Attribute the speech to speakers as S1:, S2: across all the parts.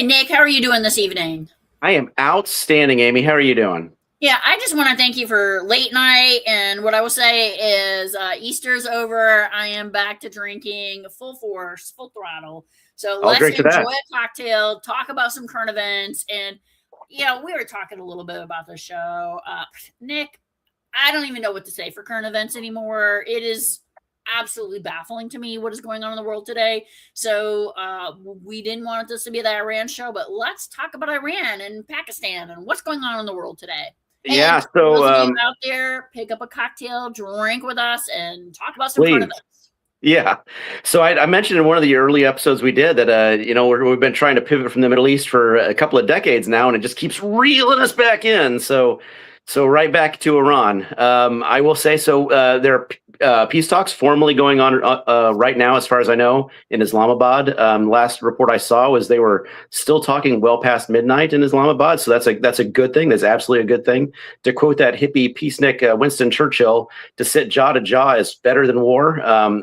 S1: Hey, Nick, how are you doing this evening?
S2: I am outstanding, Amy. How are you doing?
S1: Yeah, I just want to thank you for late night. And what I will say is Easter's over. I am back to drinking full force, full throttle. So
S2: I'll
S1: let's
S2: drink to
S1: enjoy
S2: that.
S1: a cocktail, talk about some current events. And, we were talking a little bit about the show. Nick, I don't even know what to say for current events anymore. It is absolutely baffling to me what is going on in the world today. So we didn't want this to be the Iran show, but let's talk about Iran and Pakistan and what's going on in the world today. And
S2: Yeah.
S1: for
S2: So
S1: those of you out there, pick up a cocktail, drink with us, and talk about some current
S2: please.
S1: events.
S2: Yeah. So I mentioned in one of the early episodes we did that, we've been trying to pivot from the Middle East for a couple of decades now, and it just keeps reeling us back in. So right back to Iran. I will say so. There are peace talks formally going on right now, as far as I know, in Islamabad. Last report I saw was they were still talking well past midnight in Islamabad. So that's a good thing. That's absolutely a good thing. To quote that hippie peacenik Winston Churchill, to sit jaw to jaw is better than war.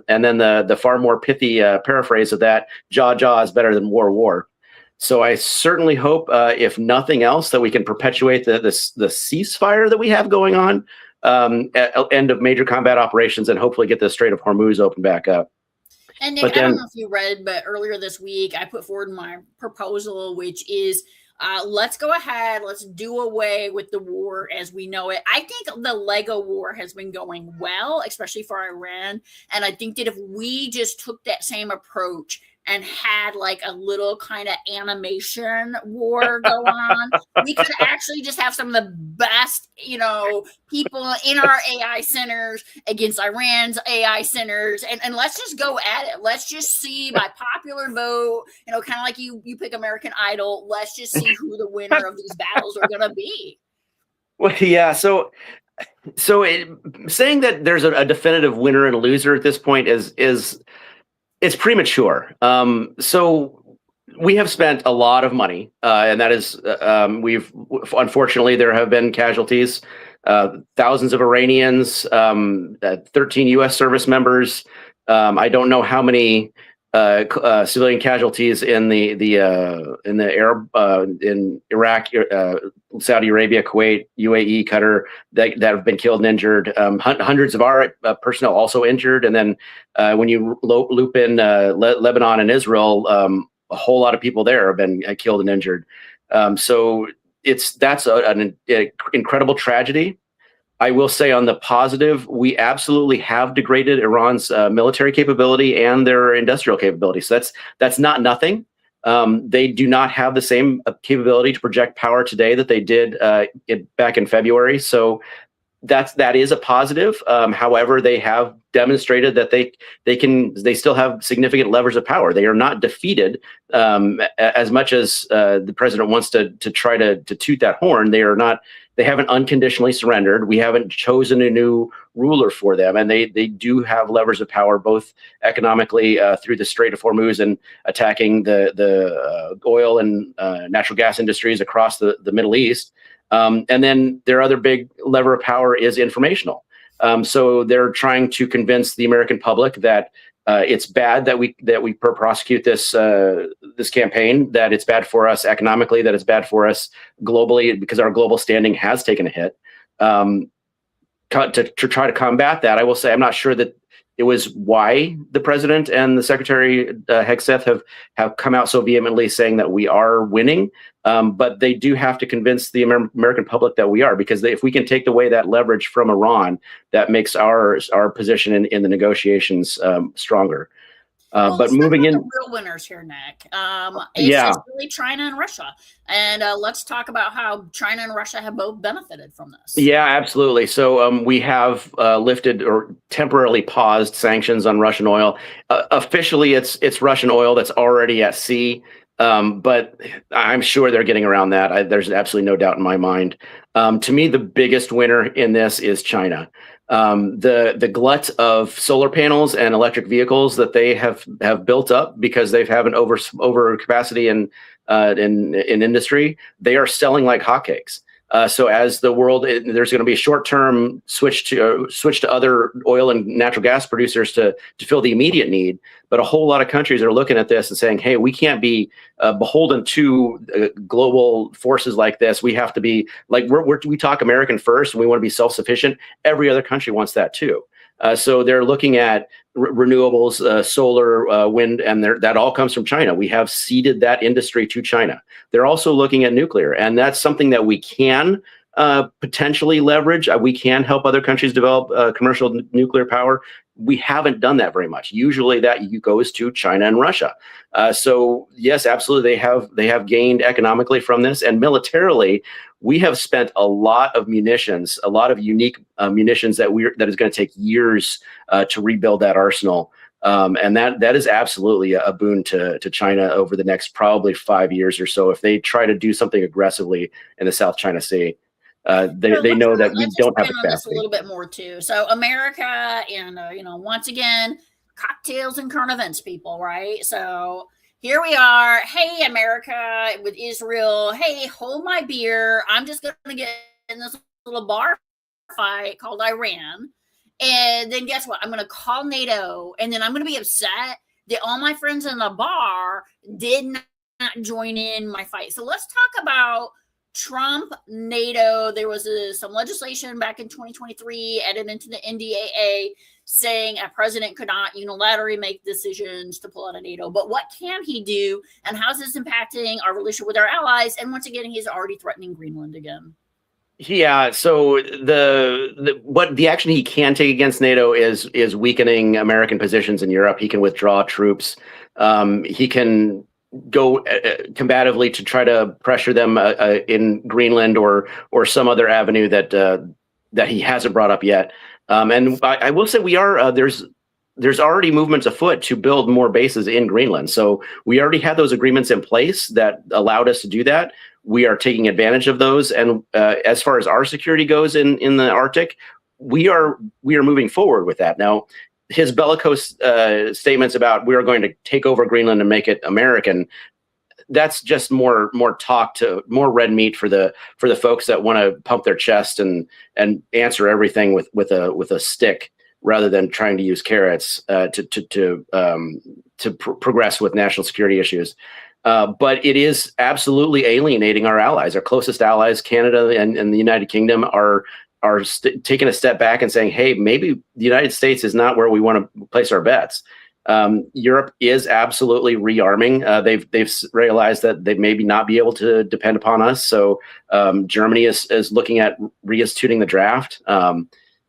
S2: And then the far more pithy paraphrase of that, jaw jaw is better than war war. So I certainly hope, if nothing else, that we can perpetuate the ceasefire that we have going on, at end of major combat operations, and hopefully get the Strait of Hormuz open back up.
S1: And Nick,
S2: But
S1: I don't
S2: then,
S1: know if you read, but earlier this week I put forward my proposal, which is let's go ahead, let's do away with the war as we know it. I think the Lego war has been going well, especially for Iran. And I think that if we just took that same approach and had like a little kind of animation war go on, we could actually just have some of the best, people in our AI centers against Iran's AI centers. And let's just go at it. Let's just see by popular vote, kind of like you pick American Idol. Let's just see who the winner of these battles are going to be.
S2: well, yeah. Saying that there's a definitive winner and a loser at this point is it's premature. So we have spent a lot of money, and that is, we've unfortunately there have been casualties, thousands of Iranians, 13 U.S. service members. I don't know how many civilian casualties in the Arab, in Iraq, Saudi Arabia, Kuwait, UAE, Qatar that have been killed and injured. Hundreds of our personnel also injured, and then when you loop in Lebanon and Israel, a whole lot of people there have been killed and injured. So that's an incredible tragedy. I will say on the positive, we absolutely have degraded Iran's military capability and their industrial capability. So that's not nothing. They do not have the same capability to project power today that they did back in February. So that is a positive. However, they have demonstrated that they still have significant levers of power. They are not defeated, as much as the president wants to try to toot that horn. They haven't unconditionally surrendered. We haven't chosen a new ruler for them, and they do have levers of power, both economically through the Strait of Hormuz and attacking the oil and natural gas industries across the Middle East. And then their other big lever of power is informational. So they're trying to convince the American public that it's bad that we prosecute this campaign, that it's bad for us economically, that it's bad for us globally because our global standing has taken a hit. To try to combat that, I will say I'm not sure that it was why the president and the Secretary Hegseth have come out so vehemently saying that we are winning. But they do have to convince the American public that we are, because if we can take away that leverage from Iran, that makes our position in the negotiations stronger. But moving in,
S1: the real winners here, Nick.
S2: Yeah.
S1: It's really China and Russia, and let's talk about how China and Russia have both benefited from this.
S2: Yeah, absolutely. So we have lifted or temporarily paused sanctions on Russian oil. Officially, it's Russian oil that's already at sea. But I'm sure they're getting around that. There's absolutely no doubt in my mind. To me, the biggest winner in this is China. The glut of solar panels and electric vehicles that they have built up because they have an over capacity in industry, they are selling like hotcakes. So as the world, there's going to be a short-term switch to other oil and natural gas producers to fill the immediate need. But a whole lot of countries are looking at this and saying, "Hey, we can't be beholden to global forces like this. We have to be like we talk American first, and we want to be self-sufficient. Every other country wants that too." So they're looking at renewables, solar, wind, and that all comes from China. We have ceded that industry to China. They're also looking at nuclear, and that's something that we can potentially leverage. We can help other countries develop commercial nuclear power. We haven't done that very much. Usually that goes to China and Russia. So yes, absolutely, they have gained economically from this, and militarily, we have spent a lot of munitions, a lot of unique munitions that is going to take years to rebuild that arsenal. And that is absolutely a boon to China over the next probably 5 years or so. If they try to do something aggressively in the South China Sea, they know that we don't have the capacity.
S1: A little bit more too. So America, and once again, cocktails and current events, people, right? So here we are. Hey, America with Israel. Hey, hold my beer. I'm just going to get in this little bar fight called Iran. And then guess what? I'm going to call NATO, and then I'm going to be upset that all my friends in the bar did not join in my fight. So let's talk about Trump, NATO. There was some legislation back in 2023 added into the NDAA saying a president could not unilaterally make decisions to pull out of NATO. But what can he do, and how's this impacting our relationship with our allies? And once again, he's already threatening Greenland again.
S2: Yeah. So the action he can take against NATO is weakening American positions in Europe. He can withdraw troops. He can go combatively to try to pressure them in Greenland or some other avenue that he hasn't brought up yet. And I will say we are there's already movements afoot to build more bases in Greenland. So we already had those agreements in place that allowed us to do that. We are taking advantage of those. And as far as our security goes in the Arctic, we are moving forward with that. Now, his bellicose statements about we are going to take over Greenland and make it American, that's just more red meat for the folks that want to pump their chest and answer everything with a stick rather than trying to use carrots to progress with national security issues. But it is absolutely alienating our allies. Our closest allies, Canada and the United Kingdom, are taking a step back and saying, hey, maybe the United States is not where we want to place our bets. Europe is absolutely rearming. They've realized that they maybe not be able to depend upon us. So Germany is looking at reinstituting the draft.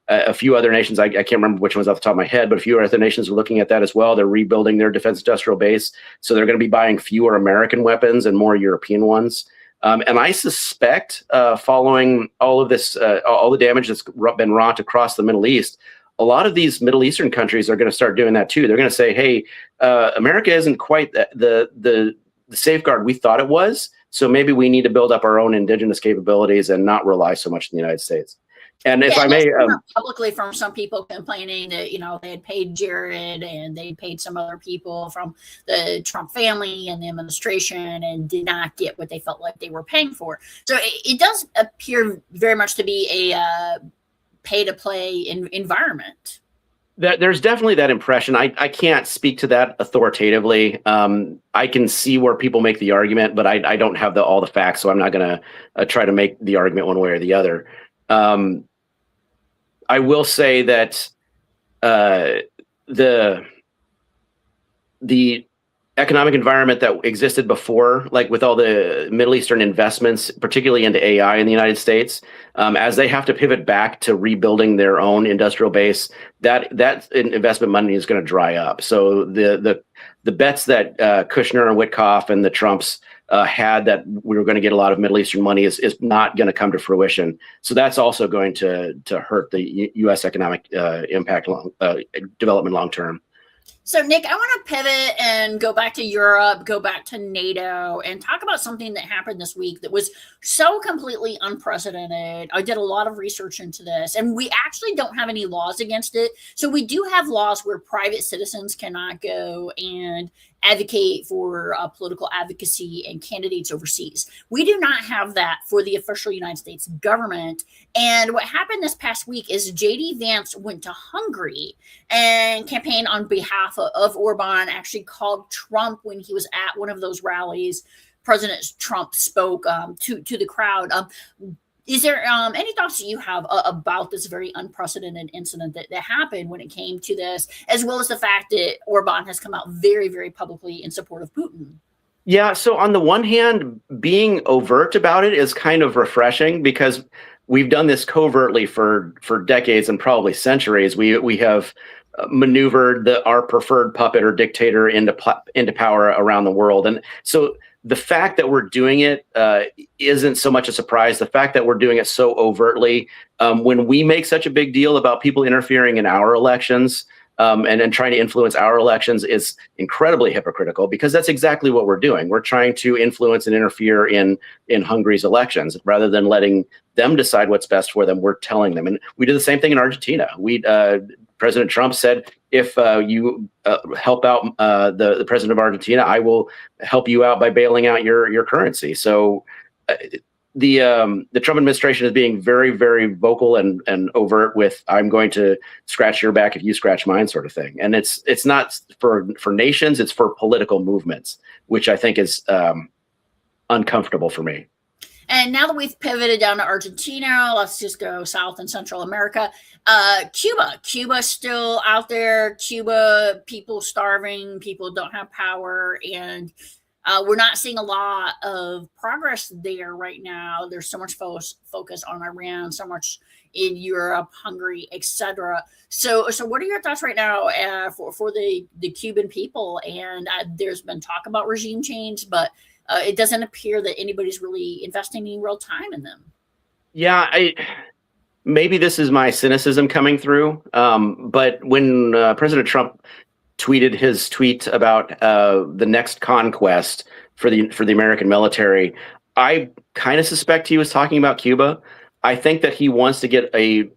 S2: A few other nations, I can't remember which ones off the top of my head, but a few other nations are looking at that as well. They're rebuilding their defense industrial base. So they're going to be buying fewer American weapons and more European ones. And I suspect following all of this, all the damage that's been wrought across the Middle East, a lot of these Middle Eastern countries are going to start doing that too. They're going to say, hey, America isn't quite the safeguard we thought it was. So maybe we need to build up our own indigenous capabilities and not rely so much on the United States. And if I may,
S1: publicly from some people complaining that they had paid Jared and they paid some other people from the Trump family and the administration and did not get what they felt like they were paying for. So it does appear very much to be a pay-to-play environment.
S2: There's definitely that impression. I can't speak to that authoritatively. I can see where people make the argument, but I don't have all the facts, so I'm not going to try to make the argument one way or the other. I will say that the economic environment that existed before, like with all the Middle Eastern investments, particularly into AI in the United States, as they have to pivot back to rebuilding their own industrial base, that investment money is going to dry up. So the bets that Kushner and Witkoff and the Trumps had that we were going to get a lot of Middle Eastern money is not going to come to fruition. So that's also going to hurt the U.S. economic impact development long term.
S1: So, Nick, I want to pivot and go back to Europe, go back to NATO, and talk about something that happened this week that was so completely unprecedented. I did a lot of research into this, and we actually don't have any laws against it. So, we do have laws where private citizens cannot go and advocate for political advocacy and candidates overseas. We do not have that for the official United States government. And what happened this past week is JD Vance went to Hungary and campaigned on behalf of Orban, actually called Trump when he was at one of those rallies. President Trump spoke to the crowd. Is there any thoughts that you have about this very unprecedented incident that happened when it came to this, as well as the fact that Orban has come out very, very publicly in support of Putin?
S2: Yeah, so on the one hand, being overt about it is kind of refreshing because we've done this covertly for decades and probably centuries. We have maneuvered our preferred puppet or dictator into power around the world, and so the fact that we're doing it isn't so much a surprise. The fact that we're doing it so overtly, when we make such a big deal about people interfering in our elections and trying to influence our elections, is incredibly hypocritical, because that's exactly what we're doing. We're trying to influence and interfere in Hungary's elections rather than letting them decide what's best for them. We're telling them, and we did the same thing in Argentina. President Trump said, if you help out the president of Argentina, I will help you out by bailing out your currency. So the Trump administration is being very, very vocal and overt with, I'm going to scratch your back if you scratch mine, sort of thing. And it's not for nations, it's for political movements, which I think is uncomfortable for me.
S1: And now that we've pivoted down to Argentina, let's just go South and Central America. Cuba's still out there. Cuba, people starving, people don't have power, and we're not seeing a lot of progress there right now. There's so much focus on Iran, so much in Europe, Hungary, etc. So what are your thoughts right now for the Cuban people? And there's been talk about regime change, but it doesn't appear that anybody's really investing any real time in them.
S2: Yeah, maybe this is my cynicism coming through, but when President Trump tweeted his tweet about the next conquest for the American military, I kind of suspect he was talking about Cuba. I think that he wants to get a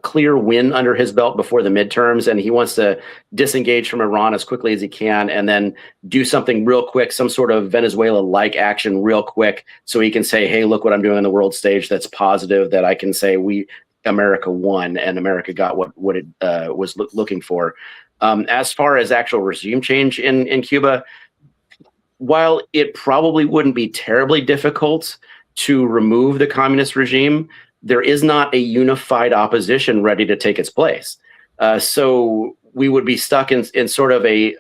S2: clear win under his belt before the midterms, and he wants to disengage from Iran as quickly as he can and then do something real quick, some sort of Venezuela-like action real quick, so he can say, hey, look what I'm doing on the world stage that's positive, that I can say America won and America got what it was looking for. As far as actual regime change in Cuba, while it probably wouldn't be terribly difficult to remove the communist regime, there is not a unified opposition ready to take its place. So we would be stuck in sort of a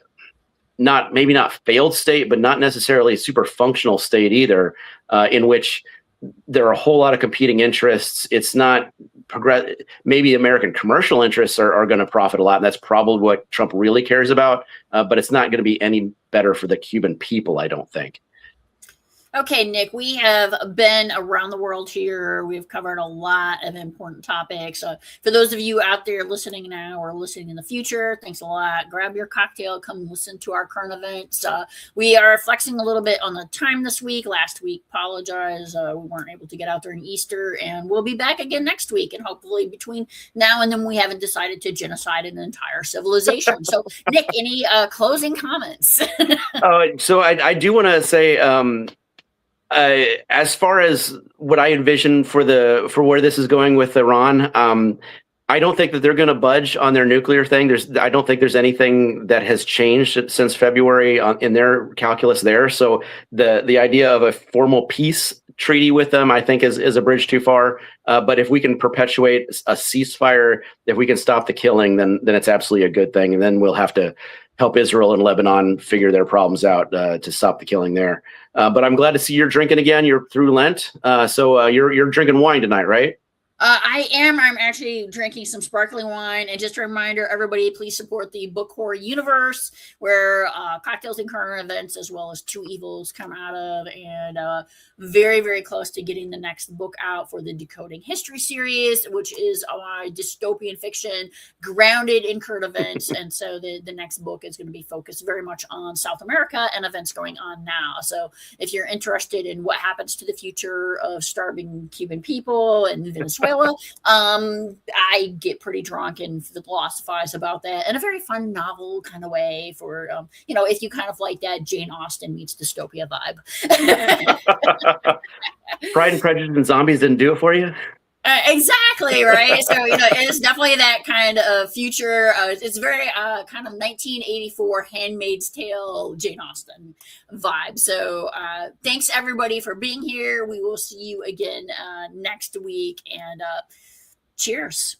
S2: maybe not failed state, but not necessarily super functional state either, in which there are a whole lot of competing interests. It's not maybe American commercial interests are going to profit a lot, and that's probably what Trump really cares about, but it's not going to be any better for the Cuban people, I don't think.
S1: Okay, Nick, we have been around the world here. We've covered a lot of important topics. For those of you out there listening now or listening in the future, thanks a lot. Grab your cocktail, come listen to our current events. We are flexing a little bit on the time this week. Last week, apologize. We weren't able to get out during Easter, and we'll be back again next week. And hopefully between now and then, we haven't decided to genocide an entire civilization. So, Nick, any closing comments?
S2: So I do want to say, as far as what I envision for where this is going with Iran, I don't think that they're going to budge on their nuclear thing. I don't think there's anything that has changed since February in their calculus there. So the idea of a formal peace treaty with them, I think, is a bridge too far. But if we can perpetuate a ceasefire, if we can stop the killing, then it's absolutely a good thing. And then we'll have to help Israel and Lebanon figure their problems out to stop the killing there. But I'm glad to see you're drinking again. You're through Lent, so you're drinking wine tonight, right?
S1: I am. I'm actually drinking some sparkling wine. And just a reminder, everybody, please support the Book Horror Universe, where cocktails and current events, as well as Two Evils, come out of. And very, very close to getting the next book out for the Decoding History series, which is dystopian fiction grounded in current events. And so the next book is going to be focused very much on South America and events going on now. So if you're interested in what happens to the future of starving Cuban people and Venezuela, I get pretty drunk and philosophize about that in a very fun novel kind of way for, if you kind of like that Jane Austen meets dystopia vibe.
S2: Pride and Prejudice and Zombies didn't do it for you?
S1: Exactly, right. So it's definitely that kind of future. It's very kind of 1984 Handmaid's Tale Jane Austen vibe. So thanks everybody for being here. We will see you again next week, and cheers.